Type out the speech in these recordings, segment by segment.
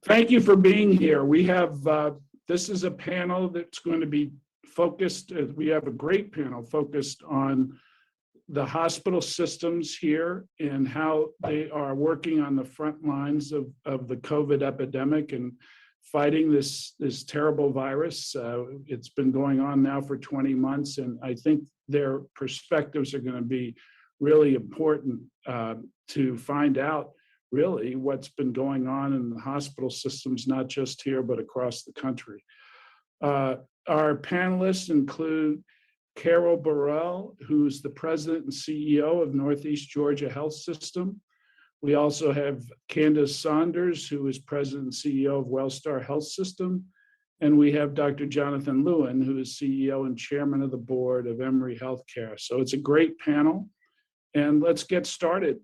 Thank you for being here. We have, this is a panel that's going to be focused, we have a great panel focused on the hospital systems here and how they are working on the front lines of the COVID epidemic and fighting this terrible virus. It's been going on now for 20 months, and I think their perspectives are going to be really important to find out really what's been going on in the hospital systems, not just here, but across the country. Our panelists include Carol Burrell, who's the president and CEO of Northeast Georgia Health System. We also have Candace Saunders, who is president and CEO of Wellstar Health System. And we have Dr. Jonathan Lewin, who is CEO and chairman of the board of Emory Healthcare. So it's a great panel. And let's get started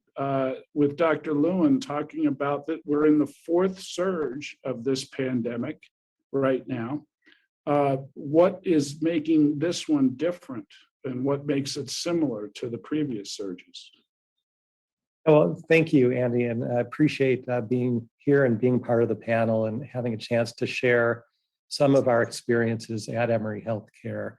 with Dr. Lewin talking about that we're in the fourth surge of this pandemic right now. What is making this one different and what makes it similar to the previous surges? Well, thank you, Andy, and I appreciate being here and being part of the panel and having a chance to share some of our experiences at Emory Healthcare.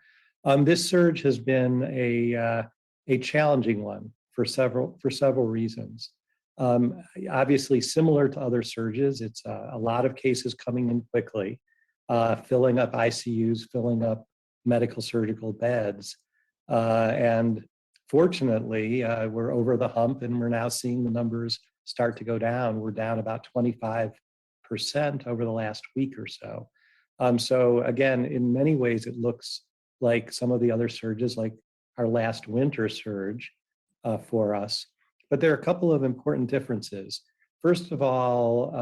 This surge has been a challenging one for several reasons. Obviously, similar to other surges, it's a lot of cases coming in quickly, filling up ICUs, filling up medical surgical beds. And fortunately, we're over the hump and we're now seeing the numbers start to go down. We're down about 25% over the last week or so. So again, in many ways, it looks like some of the other surges, like our last winter surge for us. But there are a couple of important differences. First of all,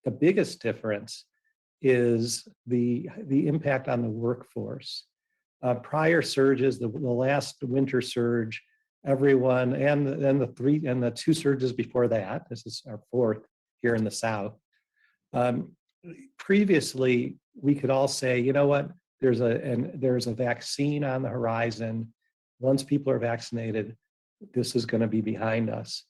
the biggest difference is the impact on the workforce. Prior surges, the last winter surge, everyone, and the two surges before that, this is our fourth here in the South. Previously, we could all say, you know what, there's a vaccine on the horizon. Once people are vaccinated, this is going to be behind us.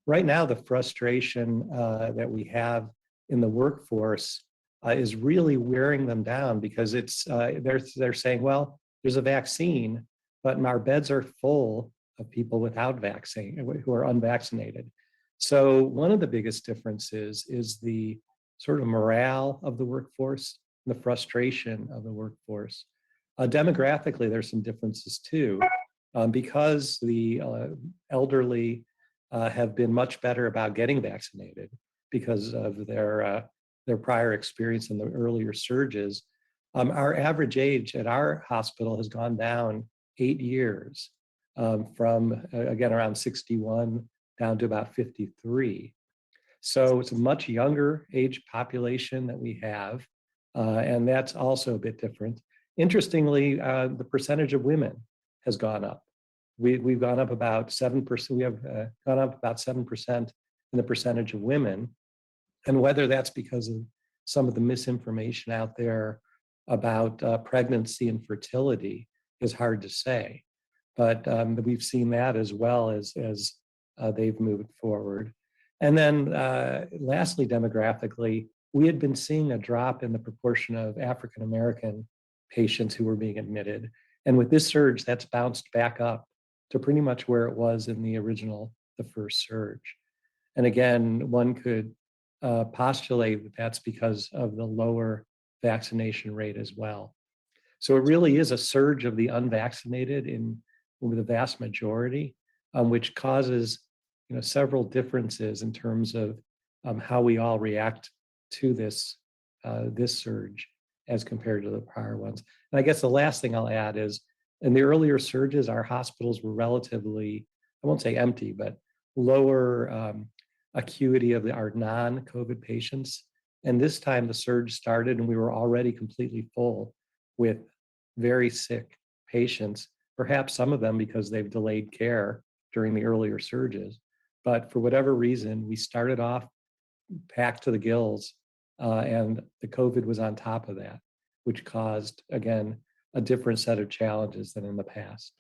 Right now, the frustration that we have in the workforce is really wearing them down because it's they're saying, well, there's a vaccine, but our beds are full of people without vaccine who are unvaccinated. So one of the biggest differences is the sort of morale of the workforce, and the frustration of the workforce. Demographically, there's some differences too, because the elderly have been much better about getting vaccinated because of their prior experience in the earlier surges. Our average age at our hospital has gone down 8 years from, again, around 61 down to about 53. So it's a much younger age population that we have, and that's also a bit different. Interestingly, the percentage of women has gone up. We've gone up about 7%. We have gone up about 7% in the percentage of women. And whether that's because of some of the misinformation out there about pregnancy and fertility is hard to say. But we've seen that as well as they've moved forward. And then lastly, demographically, we had been seeing a drop in the proportion of African-American patients who were being admitted. And with this surge, that's bounced back up to pretty much where it was in the first surge. And again, one could postulate that that's because of the lower vaccination rate as well. So it really is a surge of the unvaccinated in the vast majority, which causes several differences in terms of how we all react to this surge as compared to the prior ones. And I guess the last thing I'll add is in the earlier surges, our hospitals were relatively, I won't say empty, but lower acuity of our non-COVID patients. And this time the surge started and we were already completely full with very sick patients, perhaps some of them because they've delayed care during the earlier surges. But for whatever reason, we started off packed to the gills and the COVID was on top of that, which caused, again, a different set of challenges than in the past.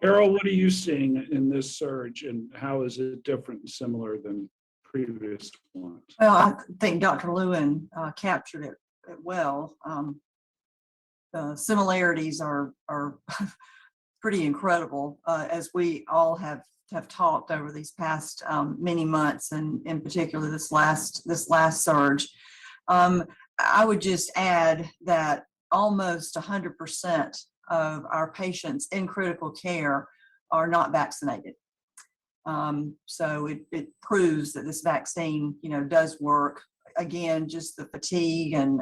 Carol, what are you seeing in this surge and how is it different and similar than previous ones. Well, I think Dr. Lewin captured it well. The similarities are pretty incredible, as we all have talked over these past many months, and in particular this last surge. I would just add that almost 100% of our patients in critical care are not vaccinated. So it proves that this vaccine, does work. Again, just the fatigue, and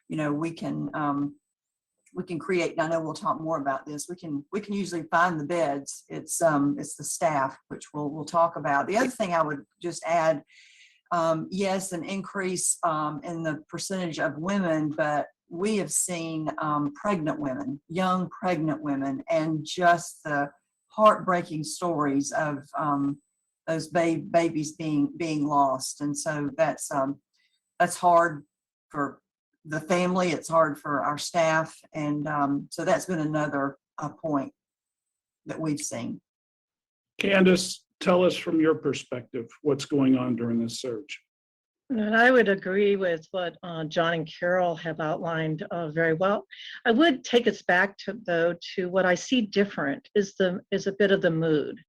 we can create. And I know we'll talk more about this. We can usually find the beds. It's the staff, which we'll talk about. The other thing I would just add, yes, an increase in the percentage of women, but we have seen pregnant women, young pregnant women, and just the heartbreaking stories of those babies being lost. And so that's hard for the family. It's hard for our staff. And so that's been another point that we've seen. Candace, tell us from your perspective, what's going on during this surge? And I would agree with what John and Carol have outlined very well. I would take us back to what I see different is a bit of the mood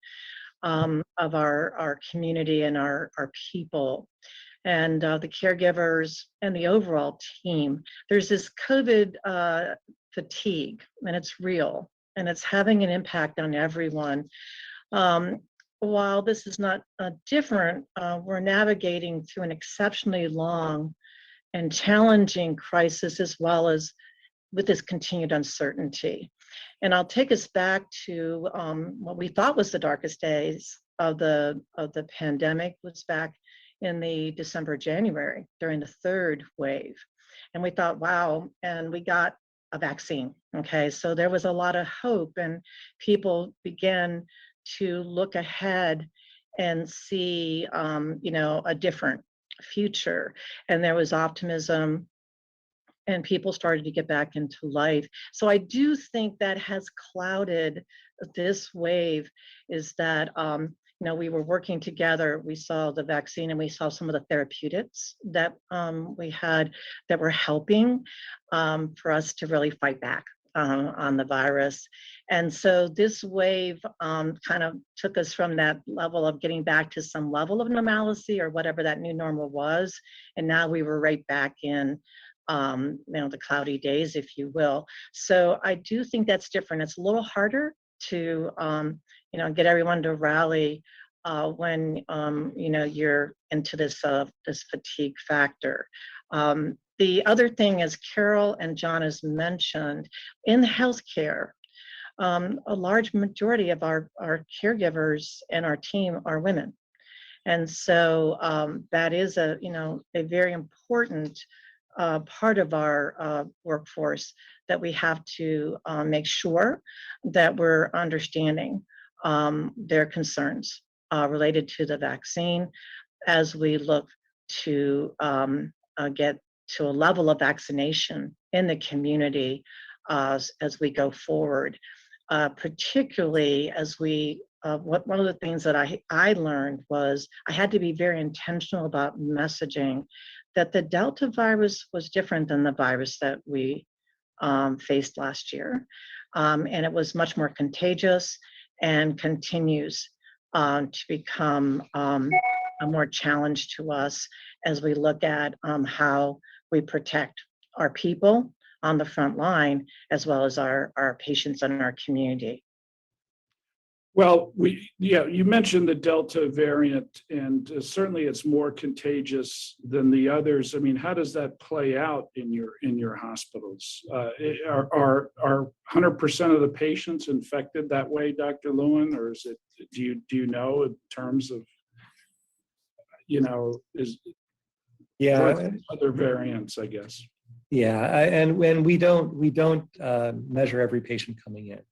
of our community and our people, and the caregivers and the overall team. There's this COVID fatigue, and it's real, and it's having an impact on everyone. While this is not different, we're navigating through an exceptionally long and challenging crisis, as well as with this continued uncertainty. And I'll take us back to what we thought was the darkest days of the pandemic, was back in the December, January, during the third wave. And we thought, wow, and we got a vaccine. Okay, so there was a lot of hope, and people began to look ahead and see, a different future. And there was optimism, and people started to get back into life. So I do think that has clouded this wave, is that, we were working together. We saw the vaccine, and we saw some of the therapeutics that we had that were helping for us to really fight back on the virus. And so this wave kind of took us from that level of getting back to some level of normalcy, or whatever that new normal was. And now we were right back in the cloudy days, if you will. So I do think that's different. It's a little harder to get everyone to rally when you're into this fatigue factor. The other thing, as Carol and John has mentioned, in healthcare, a large majority of our caregivers and our team are women. And so that is a very important part of our workforce that we have to make sure that we're understanding their concerns related to the vaccine, as we look to get to a level of vaccination in the community as we go forward. Particularly as one of the things that I learned was I had to be very intentional about messaging that the Delta virus was different than the virus that we faced last year. And it was much more contagious, and continues to become a more challenge to us as we look at how we protect our people on the front line, as well as our patients and our community. Well, you mentioned the Delta variant, and certainly it's more contagious than the others. I mean, how does that play out in your hospitals? Are 100% of the patients infected that way, Dr. Lewin, or is it? Do you know in terms of other variants, I guess? Yeah, and when we don't measure every patient coming in.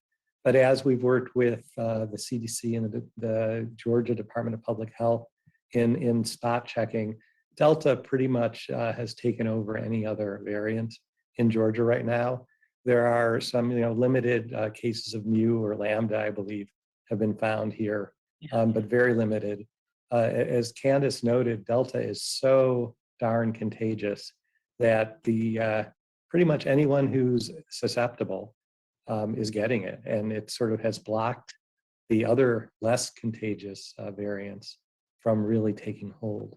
But as we've worked with the CDC and the Georgia Department of Public Health in spot checking, Delta pretty much has taken over any other variant in Georgia right now. There are some limited cases of Mu or Lambda, I believe, have been found here, but very limited. As Candace noted, Delta is so darn contagious that the pretty much anyone who's susceptible is getting it, and it sort of has blocked the other less contagious variants from really taking hold.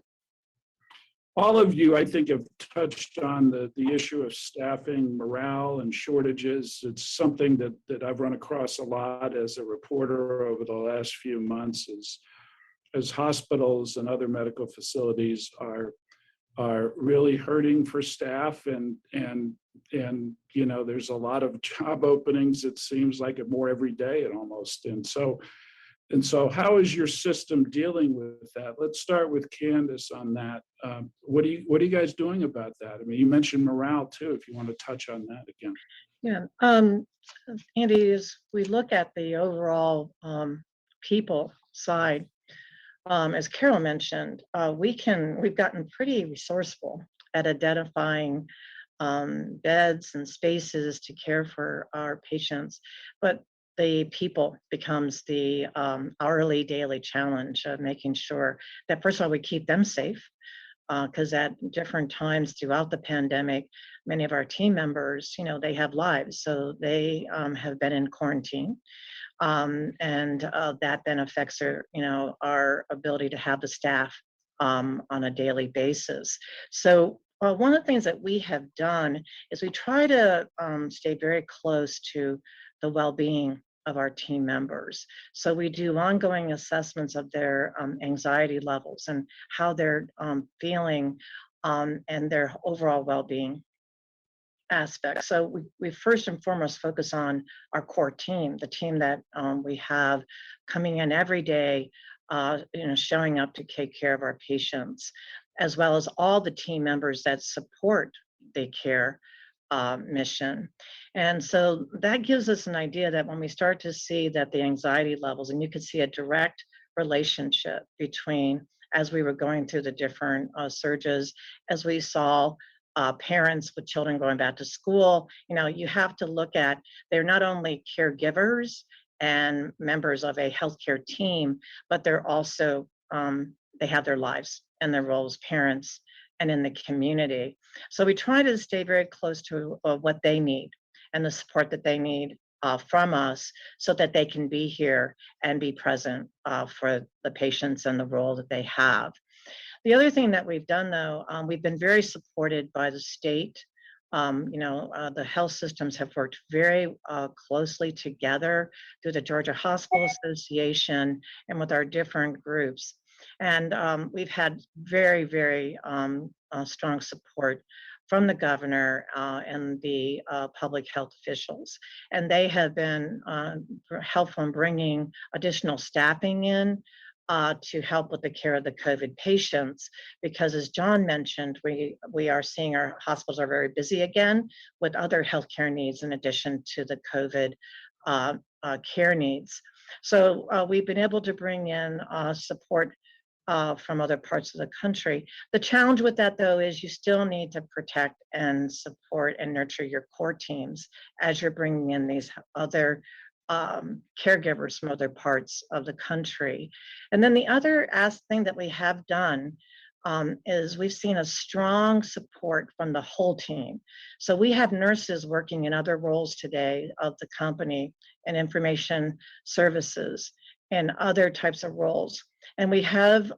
All of you, I think, have touched on the issue of staffing, morale, and shortages. It's something that I've run across a lot as a reporter over the last few months, as hospitals and other medical facilities are really hurting for staff, and you know, there's a lot of job openings. It seems like it more every day and almost. And so how is your system dealing with that? Let's start with Candace on that. What are you guys doing about that? I mean, you mentioned morale too, if you want to touch on that again. Yeah, Andy, as we look at the overall people side, as Carol mentioned, we've gotten pretty resourceful at identifying beds and spaces to care for our patients, but the people becomes the hourly, daily challenge of making sure that, first of all, we keep them safe, because at different times throughout the pandemic, many of our team members, you know, they have lives, so they have been in quarantine. And that then affects our ability to have the staff on a daily basis. So one of the things that we have done is we try to stay very close to the well-being of our team members. So we do ongoing assessments of their anxiety levels and how they're feeling and their overall well-being aspects. So we first and foremost focus on our core team, the team that we have coming in every day, showing up to take care of our patients, as well as all the team members that support the care mission. And so that gives us an idea that when we start to see that the anxiety levels, and you could see a direct relationship between, as we were going through the different surges, as we saw parents with children going back to school, you know, you have to look at, they're not only caregivers and members of a healthcare team, but they're also, they have their lives and their roles as parents and in the community. So we try to stay very close to what they need and the support that they need from us, so that they can be here and be present for the patients and the role that they have. The other thing that we've done, though, we've been very supported by the state. The health systems have worked very closely together through the Georgia Hospital Association and with our different groups. And we've had very, very strong support from the governor and the public health officials. And they have been helpful in bringing additional staffing in to help with the care of the COVID patients, because as John mentioned, we are seeing our hospitals are very busy again with other healthcare needs in addition to the COVID care needs. So we've been able to bring in support from other parts of the country. The challenge with that, though, is you still need to protect and support and nurture your core teams as you're bringing in these other caregivers from other parts of the country. And then the other thing that we have done is we've seen a strong support from the whole team. So we have nurses working in other roles today of the company and information services and other types of roles. And we have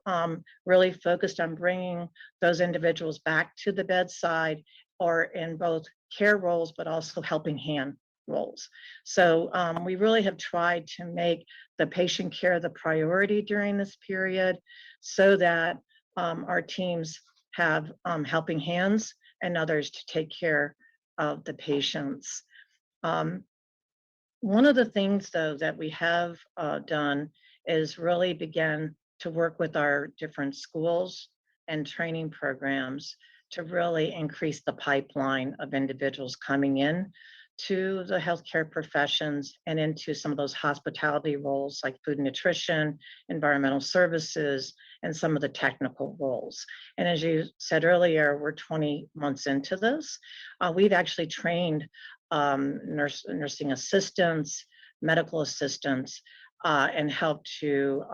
really focused on bringing those individuals back to the bedside, or in both care roles, but also helping hand roles. So we really have tried to make the patient care the priority during this period, so that our teams have helping hands and others to take care of the patients. One of the things, though, that we have done is really begin to work with our different schools and training programs to really increase the pipeline of individuals coming in to the healthcare professions and into some of those hospitality roles like food and nutrition, environmental services, and some of the technical roles. And as you said earlier, we're 20 months into this. We've actually trained nursing assistants, medical assistants, and helped to,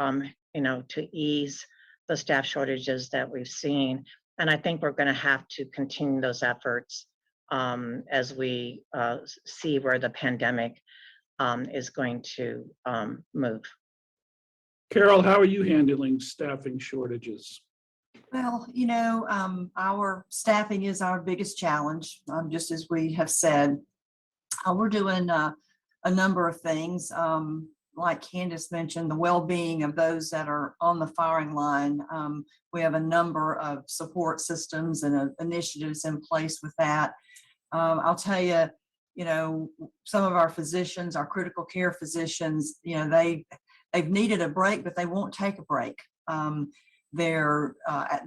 to ease the staff shortages that we've seen. And I think we're going to have to continue those efforts as we see where the pandemic is going to move. Carol, how are you handling staffing shortages? Well, our staffing is our biggest challenge, just as we have said. We're doing a number of things. Like Candace mentioned, the well-being of those that are on the firing line. We have a number of support systems and initiatives in place with that. I'll tell you, some of our physicians, our critical care physicians, they've needed a break, but they won't take a break. They're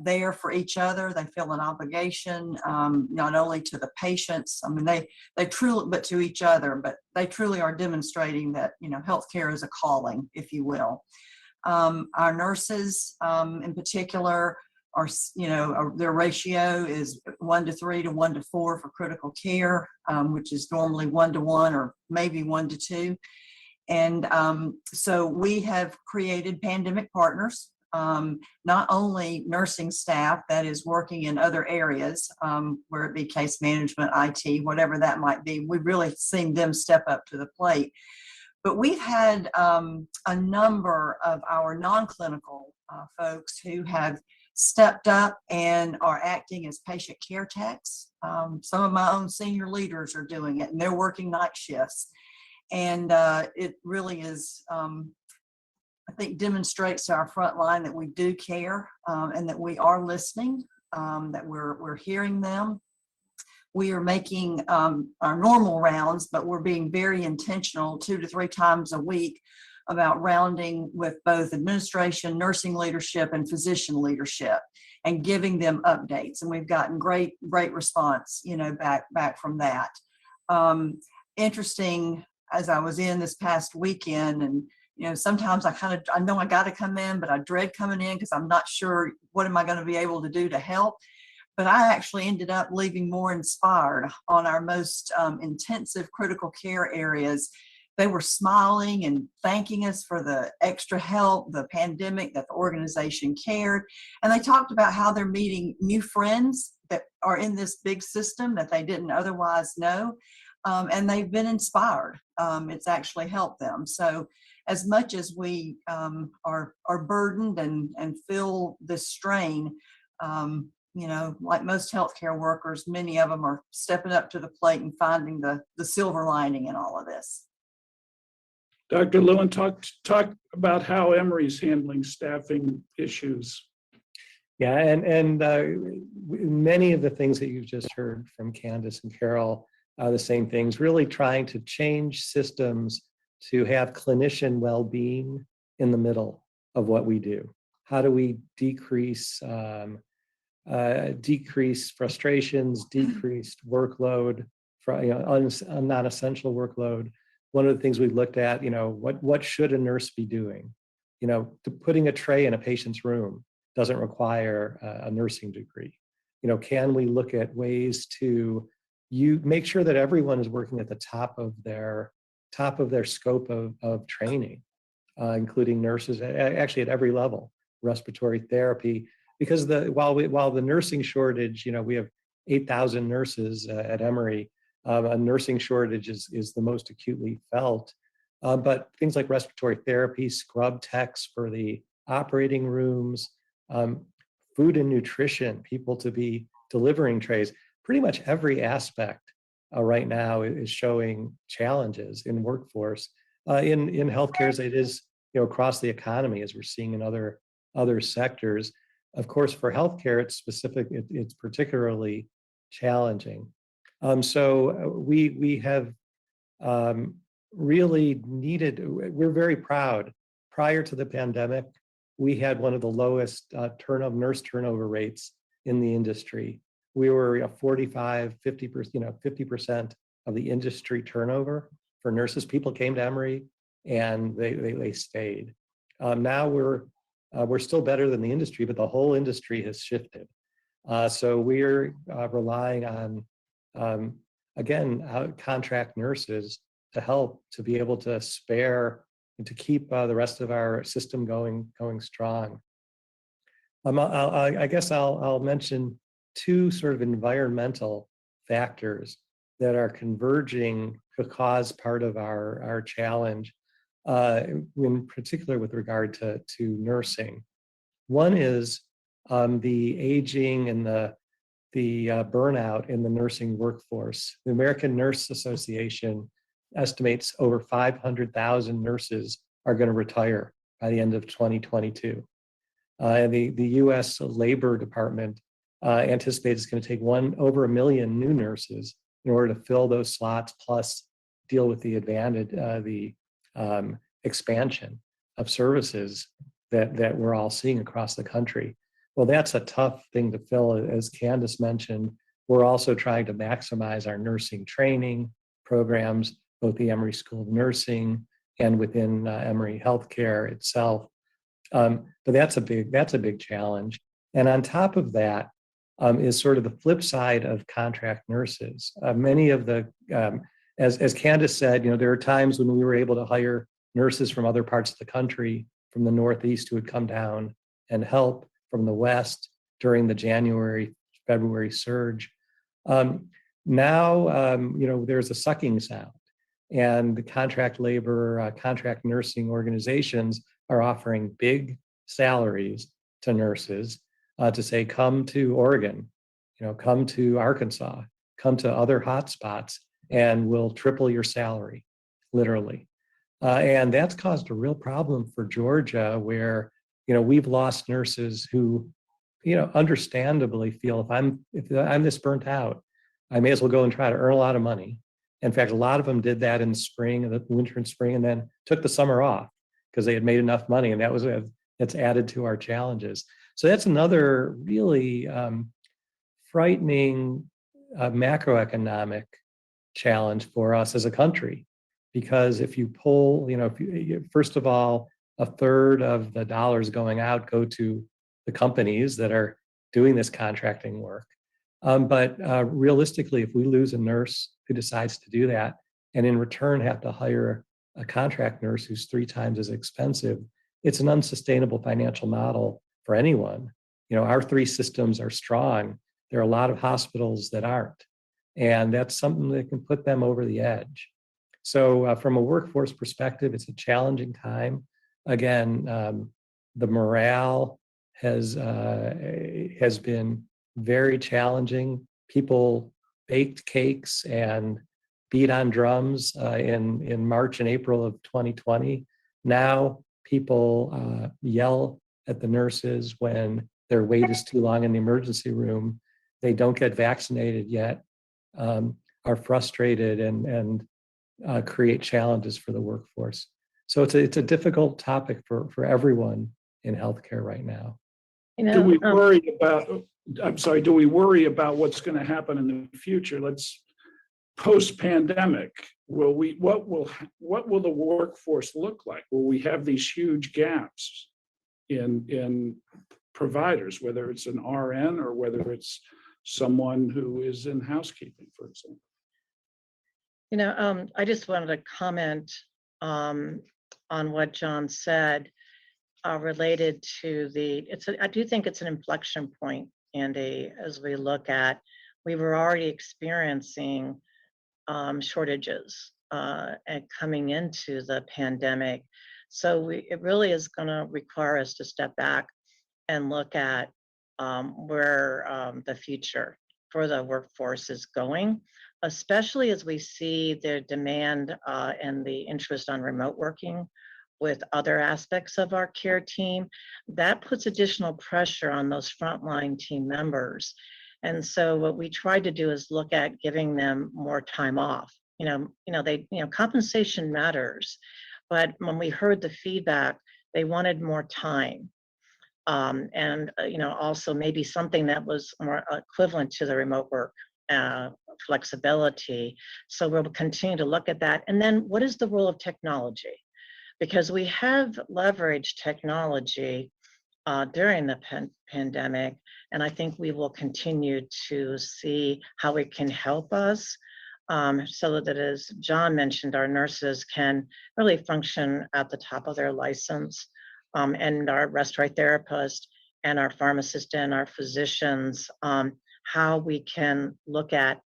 there for each other. They feel an obligation, not only to the patients. I mean, they truly, but to each other, but they truly are demonstrating that, healthcare is a calling, if you will. Our nurses, in particular, are, their ratio is 1-3 to 1-4 for critical care, which is normally 1-1 or maybe 1-2. And so we have created pandemic partners. Not only nursing staff that is working in other areas, where it be case management, IT, whatever that might be. We've really seen them step up to the plate. But we've had a number of our non-clinical folks who have stepped up and are acting as patient care techs. Some of my own senior leaders are doing it, and they're working night shifts. And it really is, I think, demonstrates to our front line that we do care, and that we are listening, that we're hearing them. We are making our normal rounds, but we're being very intentional 2 to 3 times a week about rounding with both administration, nursing leadership, and physician leadership, and giving them updates. And we've gotten great response, back from that. Interesting, as I was in this past weekend, and sometimes I know I got to come in, but I dread coming in because I'm not sure what am I going to be able to do to help. But I actually ended up leaving more inspired on our most intensive critical care areas. They were smiling and thanking us for the extra help, the pandemic, that the organization cared. And they talked about how they're meeting new friends that are in this big system that they didn't otherwise know. And they've been inspired. It's actually helped them. So as much as we are burdened and feel this strain, like most healthcare workers, many of them are stepping up to the plate and finding the silver lining in all of this. Dr. Lewin, talk about how Emory's handling staffing issues. Yeah, and many of the things that you've just heard from Candace and Carol, the same things, really trying to change systems to have clinician well-being in the middle of what we do. How do we decrease frustrations, decreased workload, non-essential workload? One of the things we looked at, what should a nurse be doing? Putting a tray in a patient's room doesn't require a nursing degree. Can we look at ways to make sure that everyone is working at the top of their scope of training, including nurses, actually at every level, respiratory therapy, because while the nursing shortage, we have 8,000 nurses at Emory. A nursing shortage is the most acutely felt, but things like respiratory therapy, scrub techs for the operating rooms, food and nutrition, people to be delivering trays, pretty much every aspect right now is showing challenges in workforce, in healthcare as it is across the economy, as we're seeing in other sectors. Of course, for healthcare, it's particularly challenging. So we have really needed, we're very proud. Prior to the pandemic, we had one of the lowest nurse turnover rates in the industry. We were 45, 50%, 50% of the industry turnover for nurses. People came to Emory and they stayed. Now we're still better than the industry, but the whole industry has shifted. So we're relying on, again, contract nurses to help to be able to spare and to keep the rest of our system going strong. I guess I'll mention two sort of environmental factors that are converging to cause part of our challenge, in particular with regard to nursing. One is the aging and the burnout in the nursing workforce. The American Nurse Association estimates over 500,000 nurses are going to retire by the end of 2022. And the U.S. Labor Department anticipates it's going to take over 1 million new nurses in order to fill those slots, plus deal with the expansion of services that we're all seeing across the country. Well, that's a tough thing to fill. As Candace mentioned, we're also trying to maximize our nursing training programs, both the Emory School of Nursing and within Emory Healthcare itself. But that's a big challenge. And on top of that is sort of the flip side of contract nurses. Many of the, as Candace said, there are times when we were able to hire nurses from other parts of the country, from the Northeast, who would come down and help from the West during the January, February surge. Now, there's a sucking sound, and the contract labor, contract nursing organizations are offering big salaries to nurses to say, come to Oregon, come to Arkansas, come to other hotspots, and we'll triple your salary, literally. And that's caused a real problem for Georgia, where we've lost nurses who, understandably feel if I'm this burnt out, I may as well go and try to earn a lot of money. In fact, a lot of them did that in spring, the winter and spring, and then took the summer off because they had made enough money, and that's added to our challenges. So that's another really frightening macroeconomic challenge for us as a country, because if you pull, first of all, a third of the dollars going out go to the companies that are doing this contracting work. But realistically, if we lose a nurse who decides to do that, and in return have to hire a contract nurse who's 3 times as expensive, it's an unsustainable financial model for anyone. Our 3 systems are strong. There are a lot of hospitals that aren't, and that's something that can put them over the edge. So from a workforce perspective, it's a challenging time. Again, the morale has been very challenging. People baked cakes and beat on drums in March and April of 2020. Now people yell at the nurses when their wait is too long in the emergency room. They don't get vaccinated yet, are frustrated and create challenges for the workforce. So it's a difficult topic for everyone in healthcare right now. Do we worry about, do we worry about what's going to happen in the future? Let's post-pandemic, what will the workforce look like? Will we have these huge gaps in providers, whether it's an RN or whether it's someone who is in housekeeping, for example? I just wanted to comment on what John said related to I do think it's an inflection point, Andy, as we look at, we were already experiencing shortages and coming into the pandemic. So it really is going to require us to step back and look at where the future for the workforce is going, especially as we see the demand and the interest on remote working with other aspects of our care team. That puts additional pressure on those frontline team members. And so what we tried to do is look at giving them more time off. Compensation matters, but when we heard the feedback, they wanted more time. And also maybe something that was more equivalent to the remote work flexibility. So we'll continue to look at that. And then what is the role of technology? Because we have leveraged technology during the pandemic, and I think we will continue to see how it can help us so that, as John mentioned, our nurses can really function at the top of their license, and our respiratory therapist and our pharmacists and our physicians, how we can look at,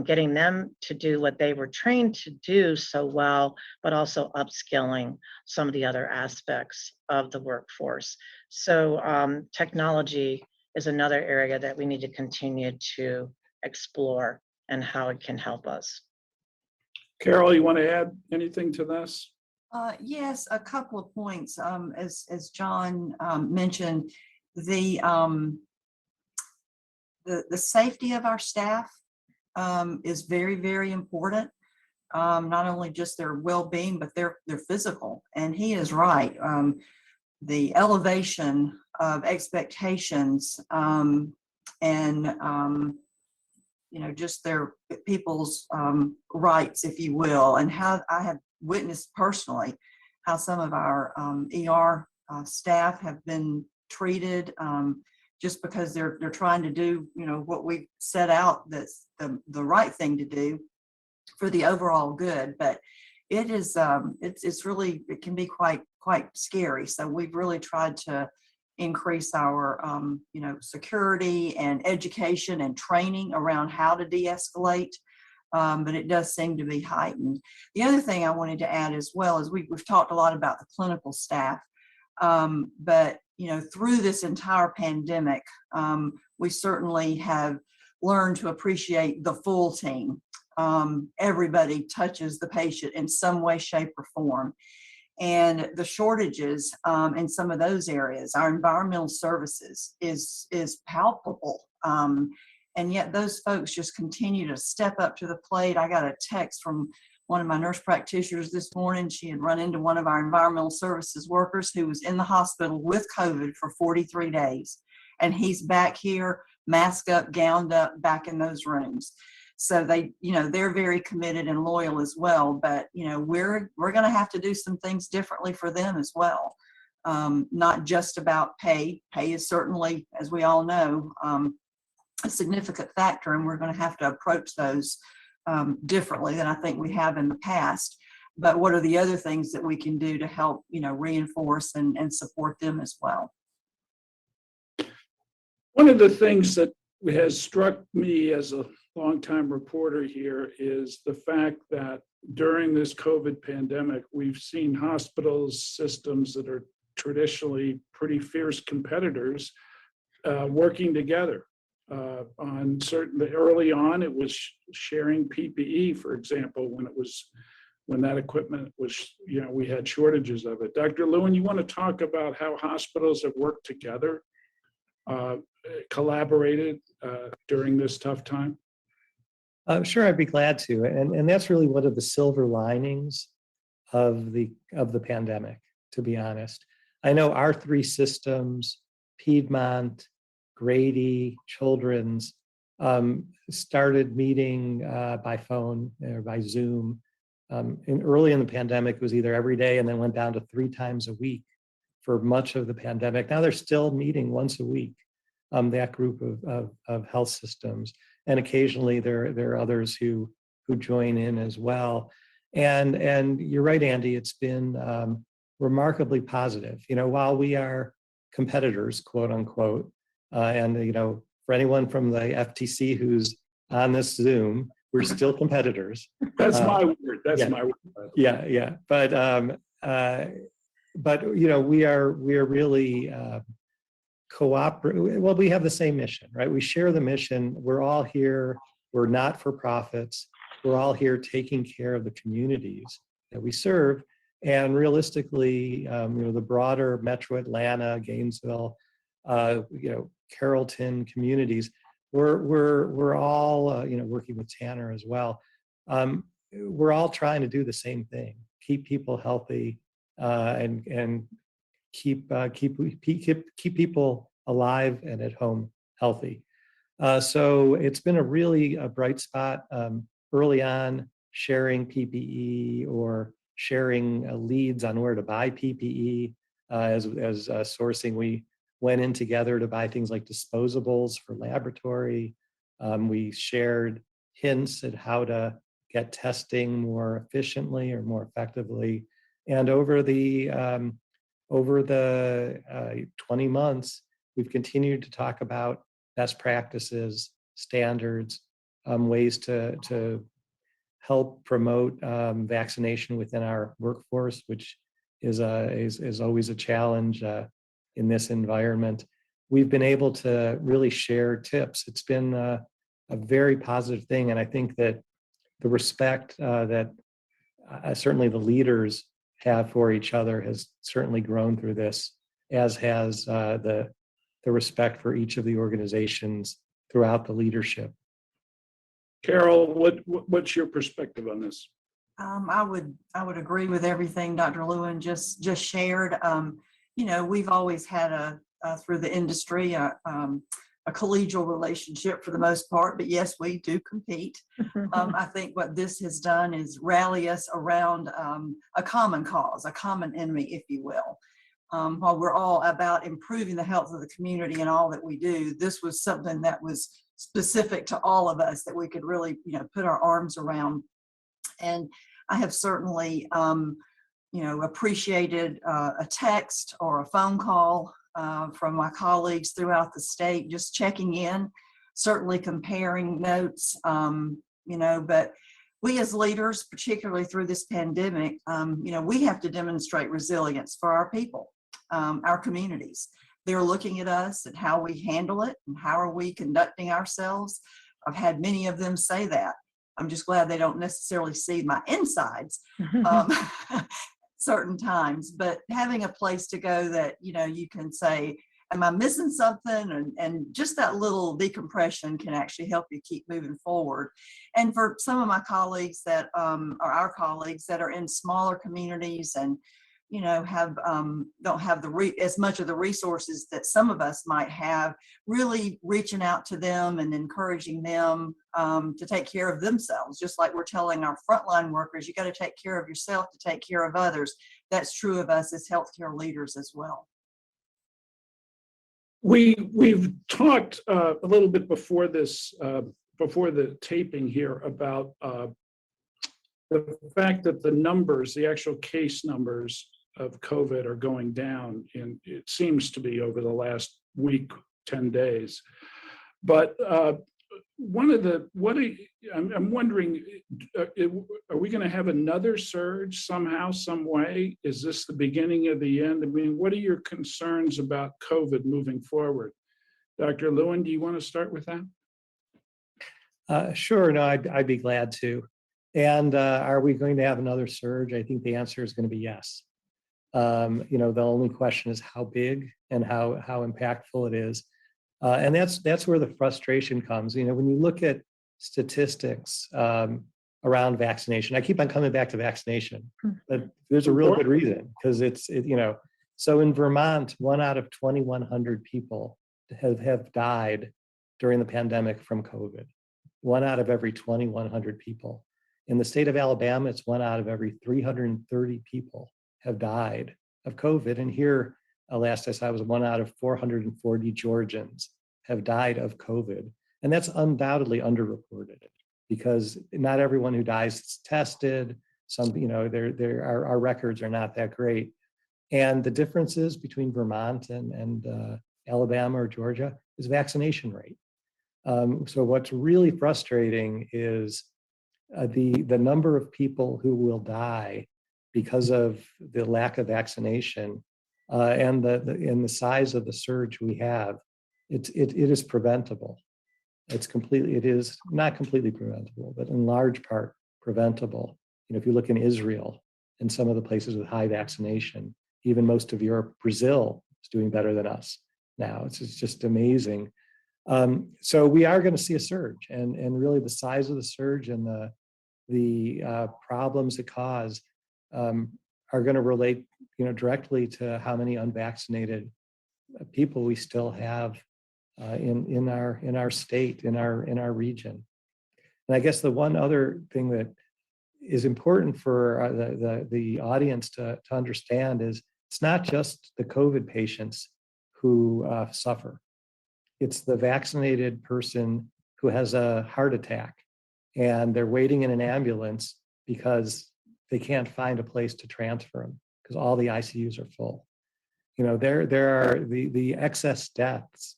getting them to do what they were trained to do so well, but also upskilling some of the other aspects of the workforce. So technology is another area that we need to continue to explore and how it can help us. Carol, you want to add anything to this? Yes, a couple of points. As John mentioned, the safety of our staff is very, very important. Not only just their well-being, but their physical. And he is right. The elevation of expectations and just their people's rights, if you will, and how I have witnessed personally how some of our ER staff have been treated just because they're trying to do what we set out that's the right thing to do for the overall good. But it is it's really, it can be quite scary. So we've really tried to increase our security and education and training around how to de-escalate, but it does seem to be heightened. The other thing I wanted to add as well is we've talked a lot about the clinical staff, but through this entire pandemic, we certainly have learned to appreciate the full team. Everybody touches the patient in some way, shape, or form. And the shortages in some of those areas, our environmental services is palpable. And yet those folks just continue to step up to the plate. I got a text from one of my nurse practitioners this morning. She had run into one of our environmental services workers who was in the hospital with COVID for 43 days. And he's back here, masked up, gowned up, back in those rooms. So they, they're very committed and loyal as well. But, we're going to have to do some things differently for them as well. Not just about pay. Pay is certainly, as we all know, a significant factor, and we're going to have to approach those differently than I think we have in the past. But what are the other things that we can do to help, reinforce and support them as well? One of the things that has struck me as a longtime reporter here is the fact that during this COVID pandemic, we've seen hospitals, systems that are traditionally pretty fierce competitors working together. On certain, early on, it was sharing PPE, for example, when that equipment was, we had shortages of it. Dr. Lewin, you want to talk about how hospitals have worked together, collaborated during this tough time? Sure, I'd be glad to. And that's really one of the silver linings of the pandemic, to be honest. I know our three systems, Piedmont, Grady, Children's, started meeting by phone or by Zoom. Early in the pandemic, it was either every day and then went down to 3 times a week for much of the pandemic. Now they're still meeting once a week, that group of health systems. And occasionally there are others who join in as well. And you're right, Andy, it's been remarkably positive. While we are competitors, quote unquote, and for anyone from the FTC who's on this Zoom, we're still competitors. That's my word. That's my word. Yeah. But we are really cooperative. Well, we have the same mission, right? We share the mission. We're all here. We're not for profits. We're all here taking care of the communities that we serve. And realistically, the broader Metro Atlanta, Gainesville, Carrollton communities, we're all working with Tanner as well. We're all trying to do the same thing: keep people healthy and keep people alive and at home healthy. So it's been a bright spot early on, sharing PPE or sharing leads on where to buy PPE as sourcing. We went in together to buy things like disposables for laboratory. We shared hints at how to get testing more efficiently or more effectively. And over the over the 20 months, we've continued to talk about best practices, standards, ways to help promote vaccination within our workforce, which is always a challenge in this environment. We've been able to really share tips. It's been a very positive thing, and I think that the respect that certainly the leaders have for each other has certainly grown through this, as has the respect for each of the organizations throughout the leadership. Carol, what's your perspective on this? I would agree with everything Dr. Lewin just shared. You know, we've always had through the industry a collegial relationship for the most part, but yes, we do compete. I think what this has done is rally us around a common cause, a common enemy, if you will. While we're all about improving the health of the community and all that we do, this was something that was specific to all of us that we could really, you know, put our arms around. And I have certainly, you know, appreciated a text or a phone call from my colleagues throughout the state, just checking in, certainly comparing notes, you know, but we as leaders, particularly through this pandemic, you know, we have to demonstrate resilience for our people, our communities. They're looking at us and how we handle it and how are we conducting ourselves. I've had many of them say that. I'm just glad they don't necessarily see my insides certain times, but having a place to go that, you know, you can say, am I missing something? And just that little decompression can actually help you keep moving forward. And for some of my colleagues that are our colleagues that are in smaller communities and, you know, don't have as much of the resources that some of us might have, really reaching out to them and encouraging them to take care of themselves, just like we're telling our frontline workers, you got to take care of yourself to take care of others. That's true of us as healthcare leaders as well. We've talked a little bit before this, before the taping here, about the fact that the numbers, the actual case numbers of COVID are going down, and it seems to be over the last week, 10 days. But I'm wondering, are we going to have another surge somehow, some way? Is this the beginning of the end? I mean, what are your concerns about COVID moving forward? Dr. Lewin, do you want to start with that? Sure, no, I'd be glad to. And are we going to have another surge? I think the answer is going to be yes. You know, the only question is how big and how impactful it is. And that's where the frustration comes. You know, when you look at statistics around vaccination, I keep on coming back to vaccination, but there's a real good reason, because you know, so in Vermont, 1 out of 2,100 people have died during the pandemic from COVID. 1 out of every 2,100 people. In the state of Alabama, it's 1 out of every 330 people have died of COVID. And here, last I saw, was 1 out of 440 Georgians have died of COVID. And that's undoubtedly underreported, because not everyone who dies is tested. Some, you know, our records are not that great. And the differences between Vermont and Alabama or Georgia is vaccination rate. So what's really frustrating is the number of people who will die because of the lack of vaccination and the size of the surge we have. It is preventable. It is not completely preventable, but in large part preventable. You know, if you look in Israel and some of the places with high vaccination, even most of Europe, Brazil is doing better than us now. It's just amazing. So we are going to see a surge, and really the size of the surge and the problems it cause are going to relate, you know, directly to how many unvaccinated people we still have in our state, in our region. And I guess the one other thing that is important for the audience to understand is it's not just the COVID patients who suffer. It's the vaccinated person who has a heart attack and they're waiting in an ambulance because they can't find a place to transfer them because all the ICUs are full. There are the excess deaths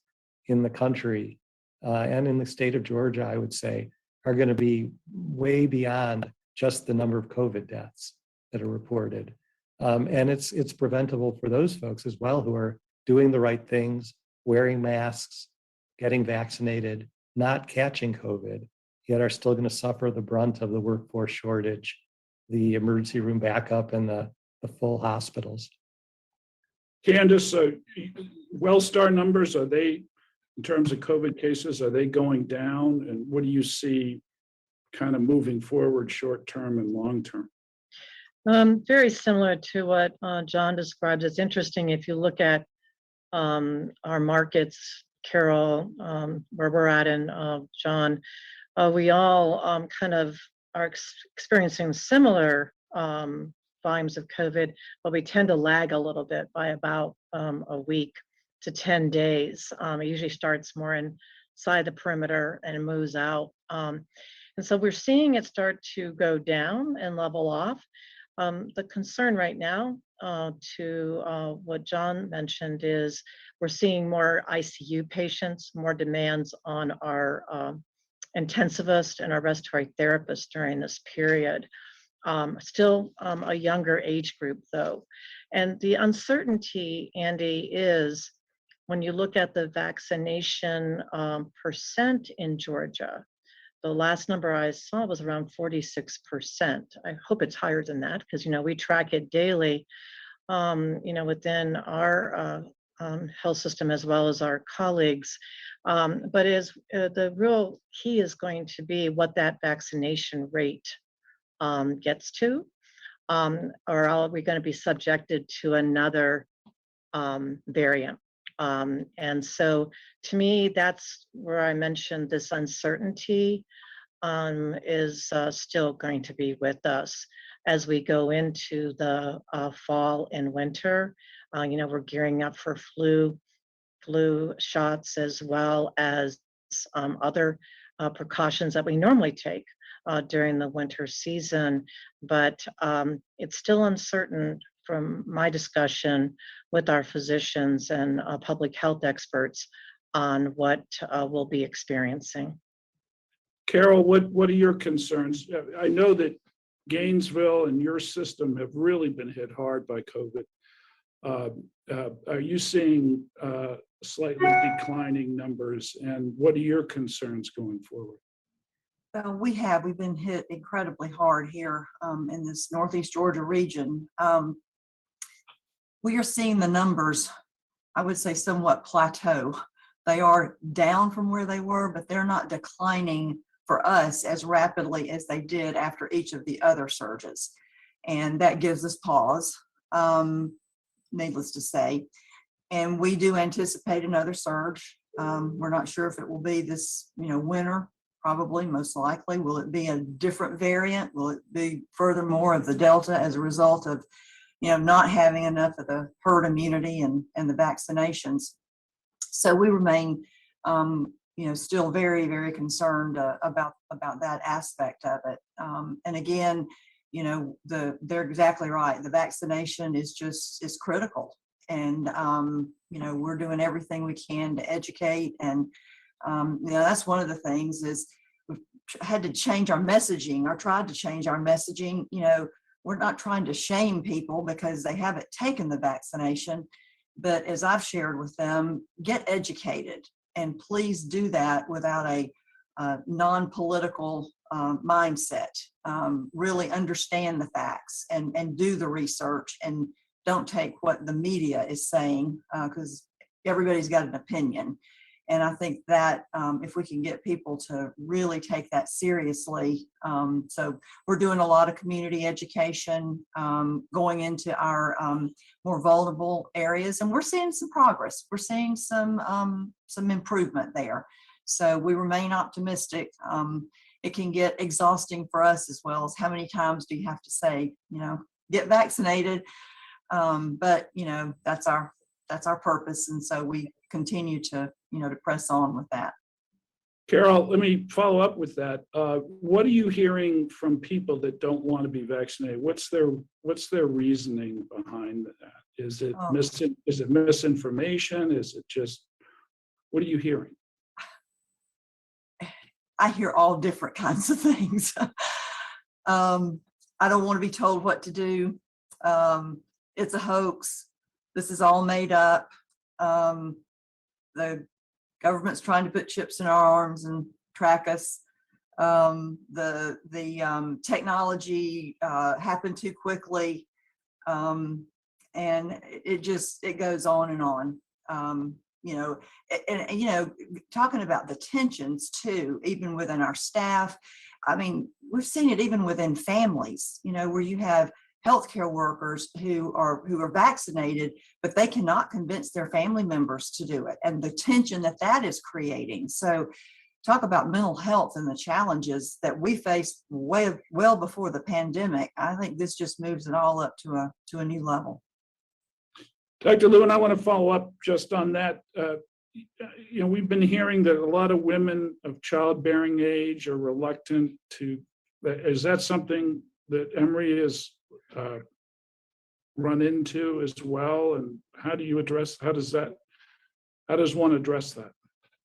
in the country and in the state of Georgia, I would say, are going to be way beyond just the number of COVID deaths that are reported. And it's preventable for those folks as well who are doing the right things, wearing masks, getting vaccinated, not catching COVID, yet are still going to suffer the brunt of the workforce shortage, the emergency room backup, and the full hospitals. Candace, Wellstar numbers, are they, in terms of COVID cases, are they going down? And what do you see kind of moving forward, short term and long term? Very similar to what John described. It's interesting if you look at our markets, Carol, where we're at, and John, we all kind of are experiencing similar volumes of COVID, but we tend to lag a little bit by about a week to 10 days. It usually starts more inside the perimeter and it moves out. And so we're seeing it start to go down and level off. The concern right now, to what John mentioned, is we're seeing more ICU patients, more demands on our intensivist and our respiratory therapists during this period. Still a younger age group though. And the uncertainty, Andy, is when you look at the vaccination percent in Georgia, the last number I saw was around 46%. I hope it's higher than that because, we track it daily, within our health system as well as our colleagues. But the real key is going to be what that vaccination rate gets to, or are we going to be subjected to another variant? And so to me, that's where I mentioned this uncertainty is still going to be with us as we go into the fall and winter. We're gearing up for flu shots as well as other precautions that we normally take during the winter season, but it's still uncertain from my discussion with our physicians and public health experts on what we'll be experiencing. Carol, what are your concerns? I know that Gainesville and your system have really been hit hard by COVID. Are you seeing slightly declining numbers, and what are your concerns going forward? We've been hit incredibly hard here in this Northeast Georgia region. We are seeing the numbers, I would say, somewhat plateau. They are down from where they were, but they're not declining for us as rapidly as they did after each of the other surges. And that gives us pause, needless to say. And we do anticipate another surge. We're not sure if it will be this, winter. Probably, most likely. Will it be a different variant? Will it be furthermore of the Delta as a result of, not having enough of the herd immunity and the vaccinations? So we remain, still very, very concerned about that aspect of it. And again, they're exactly right. The vaccination is critical, and we're doing everything we can to educate. And that's one of the things is we've had to change our messaging, or tried to change our messaging. We're not trying to shame people because they haven't taken the vaccination, but as I've shared with them, get educated, and please do that without a non-political mindset. Really understand the facts and do the research, and don't take what the media is saying because everybody's got an opinion. And I think that if we can get people to really take that seriously, so we're doing a lot of community education, going into our more vulnerable areas, and we're seeing some progress. We're seeing some improvement there. So we remain optimistic. It can get exhausting for us as well as how many times do you have to say, get vaccinated. But that's our purpose, and so we continue to to press on with that. Carol, let me follow up with that. What are you hearing from people that don't want to be vaccinated? What's their reasoning behind that? Is it Oh. is it misinformation? Is it just, what are you hearing? I hear all different kinds of things. I don't want to be told what to do. It's a hoax. This is all made up. The government's trying to put chips in our arms and track us. The technology happened too quickly. And it goes on and on. Talking about the tensions too, even within our staff. I mean, we've seen it even within families, where you have healthcare workers who are vaccinated, but they cannot convince their family members to do it, and the tension that is creating. So talk about mental health and the challenges that we faced well before the pandemic. I think this just moves it all up to a new level. Dr. Lewin, I want to follow up just on that. We've been hearing that a lot of women of childbearing age are reluctant to, is that something that Emory has run into as well? And how does one address that?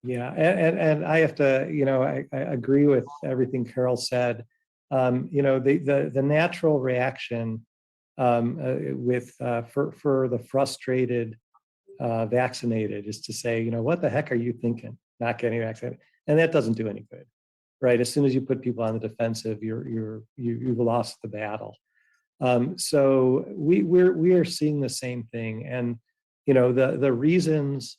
Yeah, and I have to, I agree with everything Carol said. The natural reaction for the frustrated vaccinated is to say, what the heck are you thinking, not getting vaccinated? And that doesn't do any good, right? As soon as you put people on the defensive, you've lost the battle. So we are seeing the same thing, and the reasons.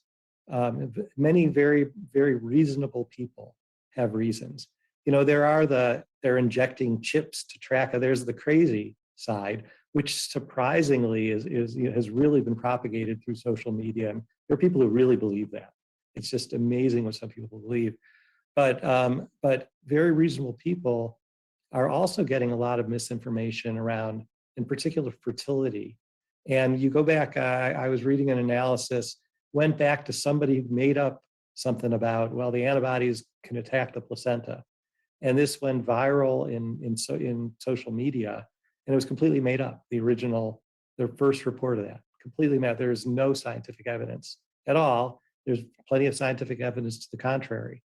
Many very, very reasonable people have reasons. They're injecting chips to track. There's the crazy side, which surprisingly has really been propagated through social media. And there are people who really believe that. It's just amazing what some people believe. But very reasonable people are also getting a lot of misinformation around, in particular, fertility. And you go back, I was reading an analysis, went back to somebody who made up something about, well, the antibodies can attack the placenta. And this went viral in social media, and it was completely made up. Their first report of that, completely made up. There's no scientific evidence at all. There's plenty of scientific evidence to the contrary.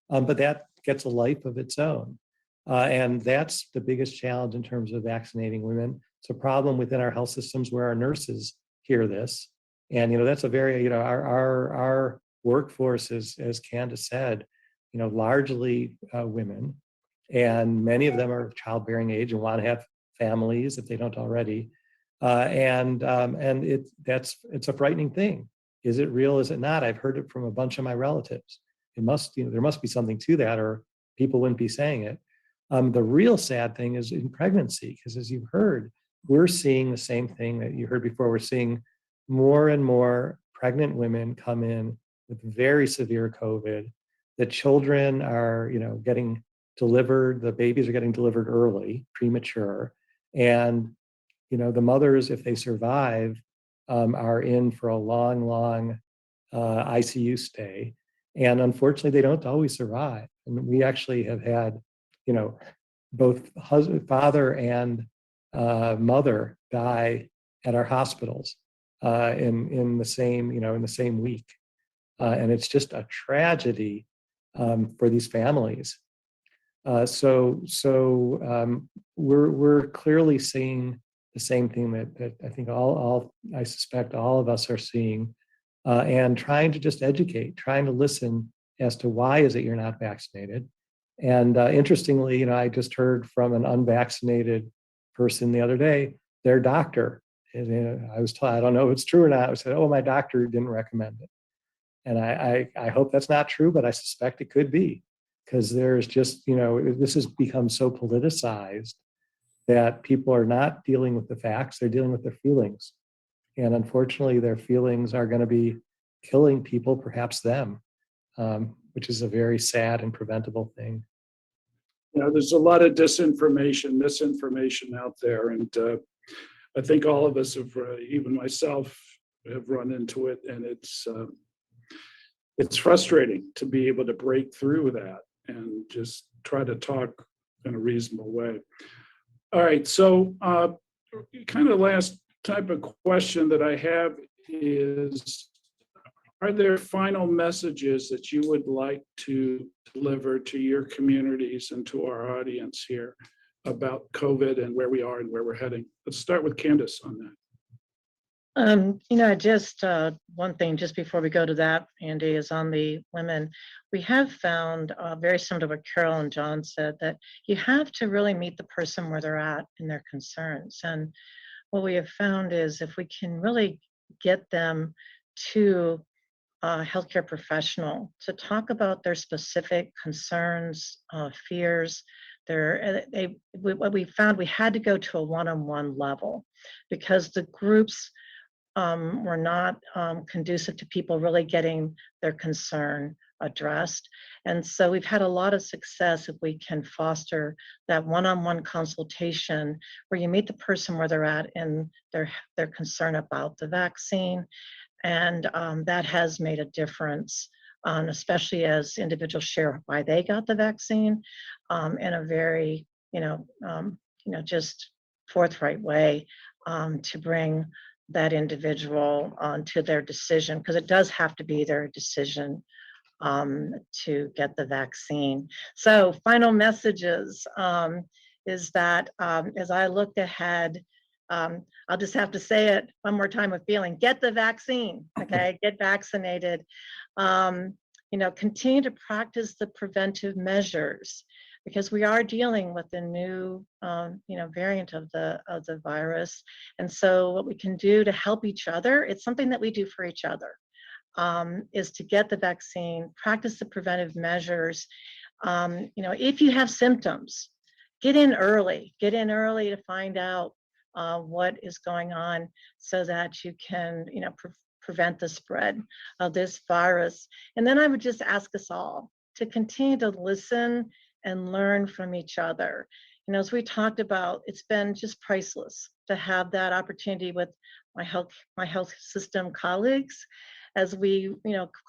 But that gets a life of its own. And that's the biggest challenge in terms of vaccinating women. It's a problem within our health systems where our nurses hear this. And, that's a very, our workforce is, as Candace said, largely women, and many of them are childbearing age and want to have families if they don't already. And it's a frightening thing. Is it real? Is it not? I've heard it from a bunch of my relatives. There must be something to that, or people wouldn't be saying it. The real sad thing is in pregnancy, because as you've heard, we're seeing the same thing that you heard before. We're seeing more and more pregnant women come in with very severe COVID. The children are, getting delivered. The babies are getting delivered early, premature, and the mothers, if they survive, are in for a long, long ICU stay, and unfortunately, they don't always survive. And we actually have had, both father and mother die at our hospitals in the same week, and it's just a tragedy for these families. So we're clearly seeing the same thing that I think I suspect all of us are seeing, and trying to just educate, trying to listen as to why is it you're not vaccinated. And interestingly, I just heard from an unvaccinated person the other day, their doctor. And I was told, I don't know if it's true or not. I said, oh, my doctor didn't recommend it. And I hope that's not true, but I suspect it could be, because there's just, this has become so politicized that people are not dealing with the facts, they're dealing with their feelings. And unfortunately, their feelings are going to be killing people, perhaps them, which is a very sad and preventable thing. There's a lot of misinformation out there. And I think all of us have, even myself, have run into it. And it's frustrating to be able to break through that and just try to talk in a reasonable way. All right. So kind of last type of question that I have is, are there final messages that you would like to deliver to your communities and to our audience here about COVID and where we are and where we're heading? Let's start with Candace on that. Just one thing, just before we go to that, Andy, is on the women. We have found, very similar to what Carol and John said, that you have to really meet the person where they're at in their concerns. And what we have found is if we can really get them to a healthcare professional to talk about their specific concerns, fears, what we found, we had to go to a one-on-one level because the groups were not conducive to people really getting their concern addressed. And so we've had a lot of success if we can foster that one-on-one consultation where you meet the person where they're at and their concern about the vaccine. And that has made a difference, especially as individuals share why they got the vaccine in a very, just forthright way to bring that individual to their decision, because it does have to be their decision to get the vaccine. So final messages is that as I look ahead, I'll just have to say it one more time with feeling, get the vaccine, okay, get vaccinated. Continue to practice the preventive measures because we are dealing with a new, variant of the virus. And so what we can do to help each other, it's something that we do for each other, is to get the vaccine, practice the preventive measures. If you have symptoms, get in early to find out what is going on so that you can, prevent the spread of this virus. And then I would just ask us all to continue to listen and learn from each other. As we talked about, it's been just priceless to have that opportunity with my health system colleagues as we,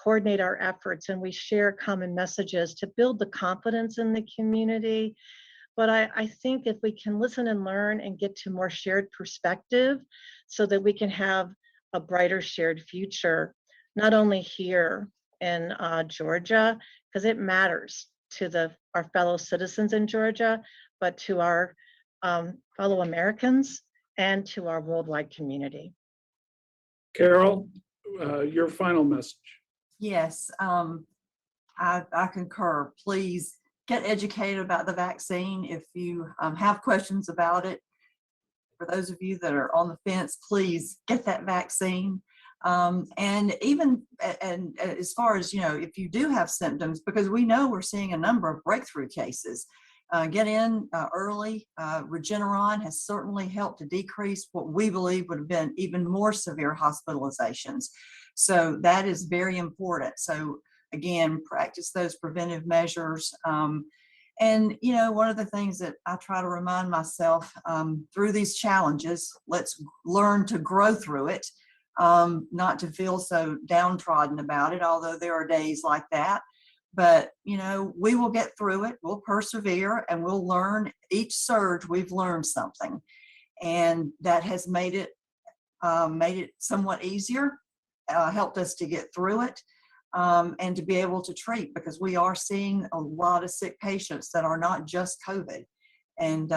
coordinate our efforts and we share common messages to build the confidence in the community. But I think if we can listen and learn and get to more shared perspective so that we can have a brighter shared future, not only here in Georgia, because it matters to our fellow citizens in Georgia, but to our fellow Americans and to our worldwide community. Carol, your final message. Yes, I concur. Please get educated about the vaccine. If you have questions about it, for those of you that are on the fence, please get that vaccine. And even and as far as, if you do have symptoms, because we know we're seeing a number of breakthrough cases, get in early. Regeneron has certainly helped to decrease what we believe would have been even more severe hospitalizations. So that is very important. So again, practice those preventive measures. And, one of the things that I try to remind myself through these challenges, let's learn to grow through it, not to feel so downtrodden about it, although there are days like that. But, we will get through it, we'll persevere, and we'll learn. Each surge, we've learned something. And that has made it somewhat easier, helped us to get through it. And to be able to treat, because we are seeing a lot of sick patients that are not just COVID. And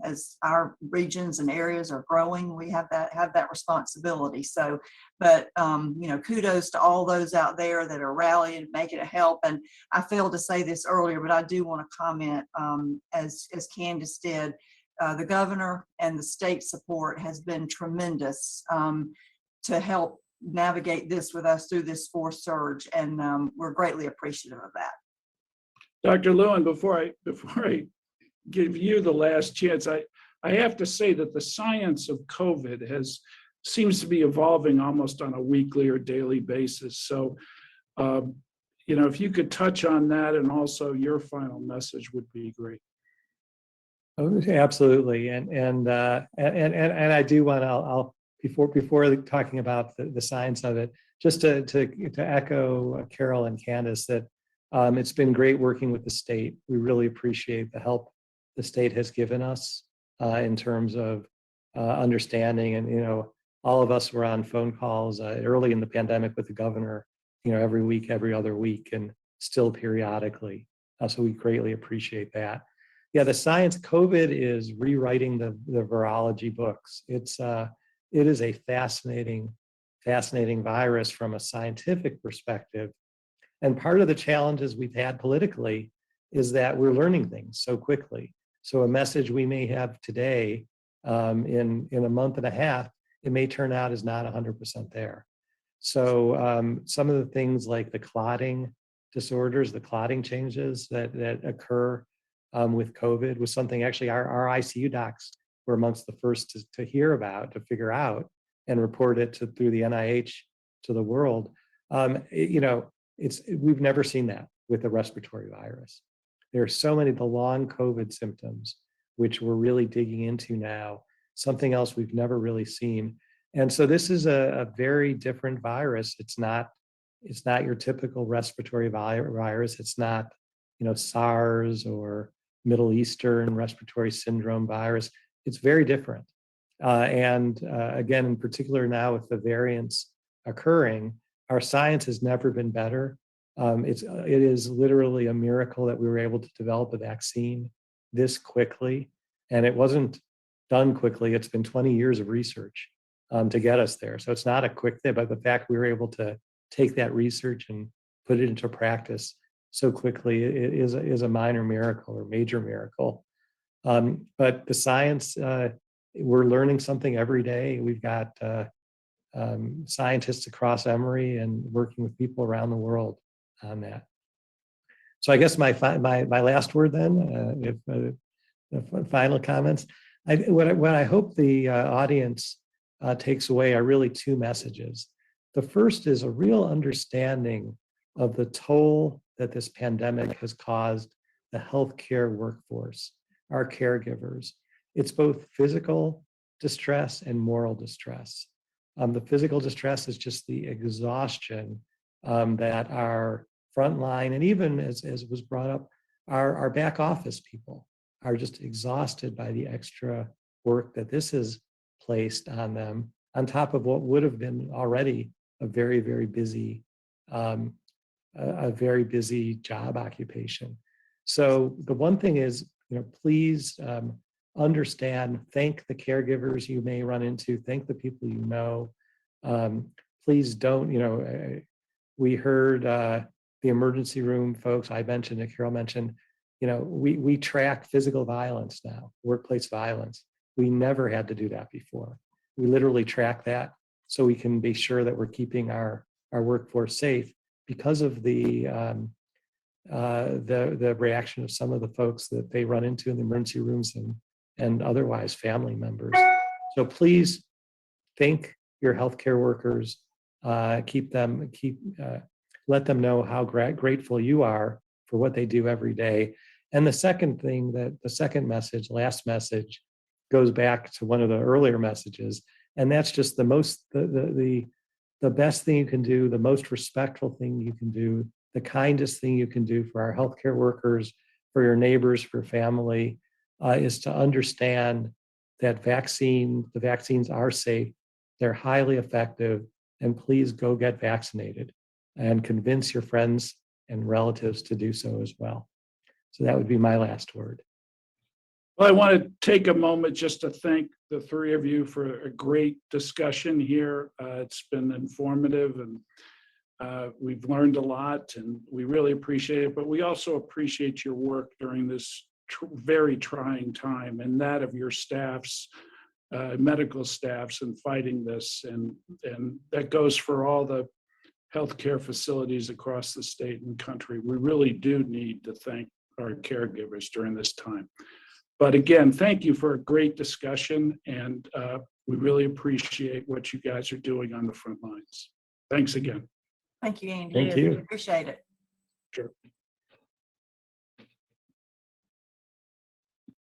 as our regions and areas are growing, we have that responsibility. So, but kudos to all those out there that are rallying, making it help. And I failed to say this earlier, but I do want to comment, as Candace did, the governor and the state support has been tremendous to help navigate this with us through this fourth surge, and we're greatly appreciative of that. Dr. Lewin, before I give you the last chance, I have to say that the science of COVID seems to be evolving almost on a weekly or daily basis. So, if you could touch on that, and also your final message would be great. Oh, absolutely, and I do want to. I'll before talking about the science of it, just to echo Carol and Candace that it's been great working with the state. We really appreciate the help the state has given us in terms of understanding and all of us were on phone calls early in the pandemic with the governor, every week, every other week, and still periodically. So we greatly appreciate that. Yeah, the science, COVID is rewriting the virology books. It is a fascinating virus from a scientific perspective. And part of the challenges we've had politically is that we're learning things so quickly. So a message we may have today, in a month and a half, it may turn out is not 100% there. So some of the things like the clotting disorders, the clotting changes that occur with COVID was something actually our ICU docs were amongst the first to hear about, to figure out, and report it through the NIH to the world. We've never seen that with a respiratory virus. There are so many, the long COVID symptoms, which we're really digging into now, something else we've never really seen. And so this is a very different virus. It's not your typical respiratory virus. It's not, SARS or Middle Eastern respiratory syndrome virus. It's very different. And again, in particular now with the variants occurring, our science has never been better. It is literally a miracle that we were able to develop a vaccine this quickly. And it wasn't done quickly. It's been 20 years of research to get us there. So it's not a quick thing, but the fact we were able to take that research and put it into practice so quickly is a minor miracle or major miracle. But the science, we're learning something every day. We've got scientists across Emory and working with people around the world on that. So I guess my last word then, if final comments, what I hope the audience takes away are really two messages. The first is a real understanding of the toll that this pandemic has caused the healthcare workforce, our caregivers. It's both physical distress and moral distress. The physical distress is just the exhaustion that our frontline, and even as was brought up, our back office people are just exhausted by the extra work that this has placed on them, on top of what would have been already a very, very busy job occupation. So the one thing is, please understand, thank the caregivers you may run into, thank the people you know. Please don't, we heard the emergency room folks, I mentioned it, Carol mentioned, we track physical violence now, workplace violence. We never had to do that before. We literally track that so we can be sure that we're keeping our workforce safe because of the reaction of some of the folks that they run into in the emergency rooms and otherwise family members. So please thank your healthcare workers, let them know how grateful you are for what they do every day. And the second thing, last message, goes back to one of the earlier messages, and that's just the best thing you can do, the most respectful thing you can do, the kindest thing you can do for our healthcare workers, for your neighbors, for family, is to understand that the vaccines are safe, they're highly effective, and please go get vaccinated and convince your friends and relatives to do so as well. So that would be my last word. Well, I want to take a moment just to thank the three of you for a great discussion here. It's been informative and we've learned a lot and we really appreciate it, but we also appreciate your work during this very trying time and that of your staffs, medical staffs, in fighting this. And that goes for all the healthcare facilities across the state and country. We really do need to thank our caregivers during this time. But again, thank you for a great discussion, and we really appreciate what you guys are doing on the front lines. Thanks again. Thank you, Andy. Thank you. Appreciate it. Sure.